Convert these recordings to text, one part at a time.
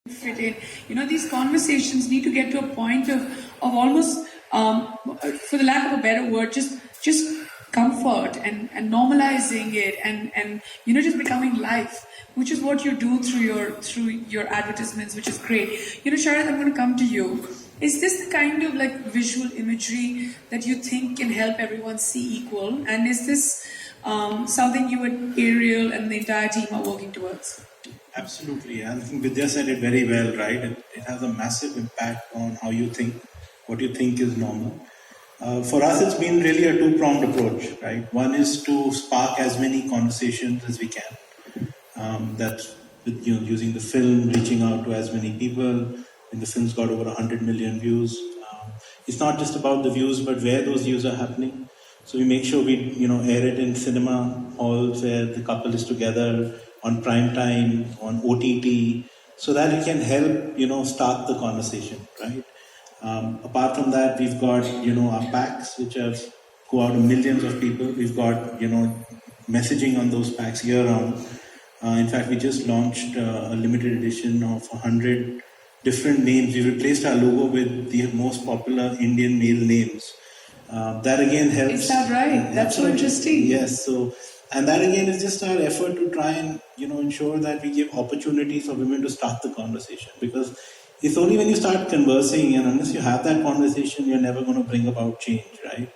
fit in. These conversations need to get to a point of almost, for the lack of a better word, just comfort and normalizing it and just becoming life, which is what you do through your advertisements, which is great. Sharad, I'm going to come to you. Is this the kind of like visual imagery that you think can help everyone see equal? And is this something you and Ariel and the entire team are working towards? Absolutely. I think Vidya said it very well, right? It has a massive impact on how you think, what you think is normal. For us, it's been really a two-pronged approach, right? One is to spark as many conversations as we can. That's with, using the film, reaching out to as many people. And the film's got over 100 million views. It's not just about the views, but where those views are happening. So we make sure we, air it in cinema halls where the couple is together, on prime time, on OTT, so that it can help, start the conversation, right? Apart from that, we've got, our packs, which go out to millions of people. We've got, messaging on those packs year round. In fact, we just launched a limited edition of 100 different names. We replaced our logo with the most popular Indian male names. That again helps. Is that right? That's so interesting. Yes. So, and that again is just our effort to try and ensure that we give opportunities for women to start the conversation, because it's only when you start conversing, and unless you have that conversation, you're never going to bring about change, right?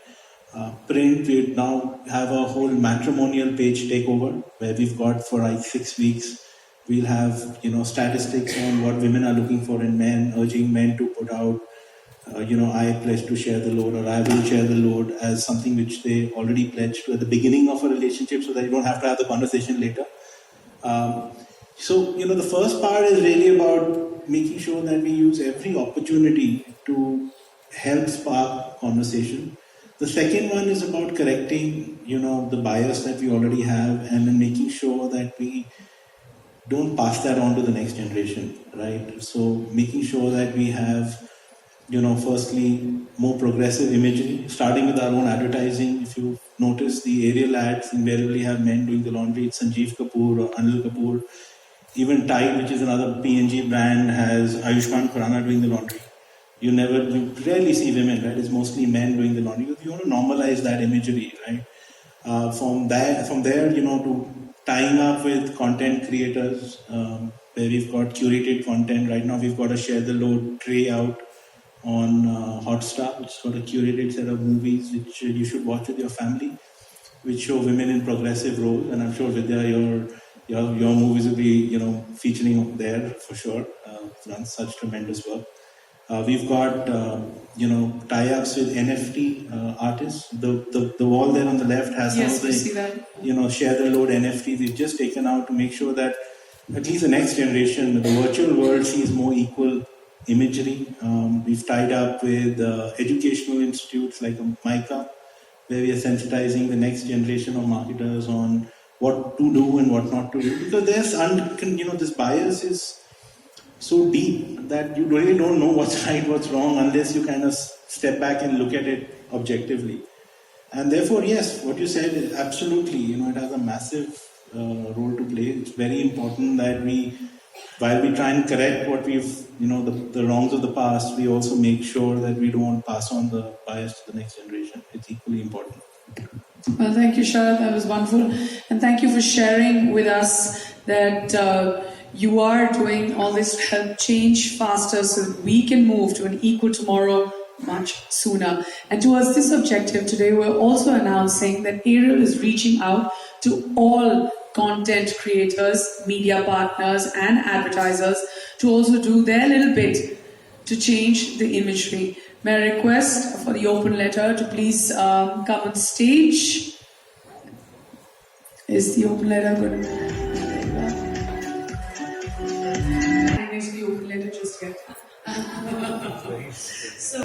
Print, we now have a whole matrimonial page takeover where we've got for like 6 weeks. We'll have statistics on what women are looking for in men, urging men to put out I pledge to share the load, or I will share the load, as something which they already pledged to at the beginning of a relationship, so that you don't have to have the conversation later. So the first part is really about making sure that we use every opportunity to help spark conversation. The second one is about correcting, the bias that we already have, and then making sure that we don't pass that on to the next generation, right? So making sure that we have firstly, more progressive imagery, starting with our own advertising. If you notice, the aerial ads invariably have men doing the laundry. It's Sanjeev Kapoor or Anil Kapoor. Even Tide, which is another P&G brand, has Ayushmann Khurrana doing the laundry. You rarely see women, right? It's mostly men doing the laundry. You want to normalize that imagery, right? From there, to tying up with content creators, where we've got curated content. Right now, we've got a Share the Load tray out on Hotstar, which is got a curated set of movies which you should watch with your family, which show women in progressive roles. And I'm sure Vidya, your movies will be featuring there for sure. Done such tremendous work. We've got tie-ups with NFT artists. The wall there on the left has some of the Share the Load NFT we've just taken out to make sure that at least the next generation, the virtual world, sees more equal imagery. We've tied up with educational institutes like MICA, where we are sensitizing the next generation of marketers on what to do and what not to do. Because this bias is so deep that you really don't know what's right, what's wrong, unless you kind of step back and look at it objectively. And therefore, yes, what you said is absolutely, it has a massive role to play. It's very important that while we try and correct what we've, the wrongs of the past, we also make sure that we don't pass on the bias to the next generation. It's equally important. Well, thank you, Sharad. That was wonderful. And thank you for sharing with us that you are doing all this to help change faster so that we can move to an equal tomorrow much sooner. And towards this objective today, we're also announcing that Ariel is reaching out to all content creators, media partners and advertisers to also do their little bit to change the imagery. May I request for the open letter to please come on stage. Is the open letter good? I missed the open letter just yet. So,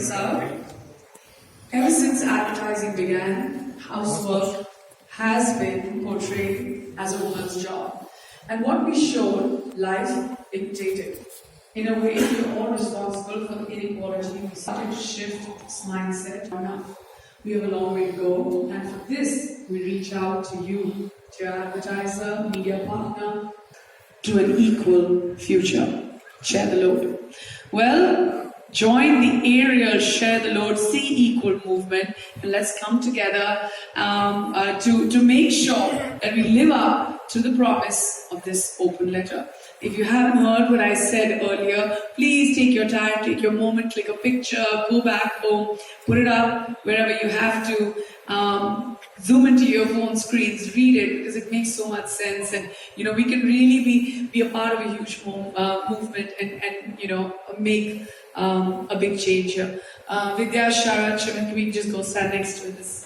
ever since advertising began, housework has been portrayed as a woman's job. And what we showed, life dictated. In a way, we're all responsible for the inequality. We started to shift this mindset. We have a long way to go. And for this, we reach out to you, to your advertiser, media partner, to an equal future. Share the load. Well, join the aerial Share the Load, See Equal movement, and let's come together to make sure that we live up to the promise of this open letter. If you haven't heard what I said earlier, please take your time, take your moment, click a picture, go back home, put it up wherever you have to. Zoom into your phone screens, read it, because it makes so much sense, and we can really be a part of a huge movement and make a big change here. Vidya, Sharat, Shivan, can we just go stand next to this?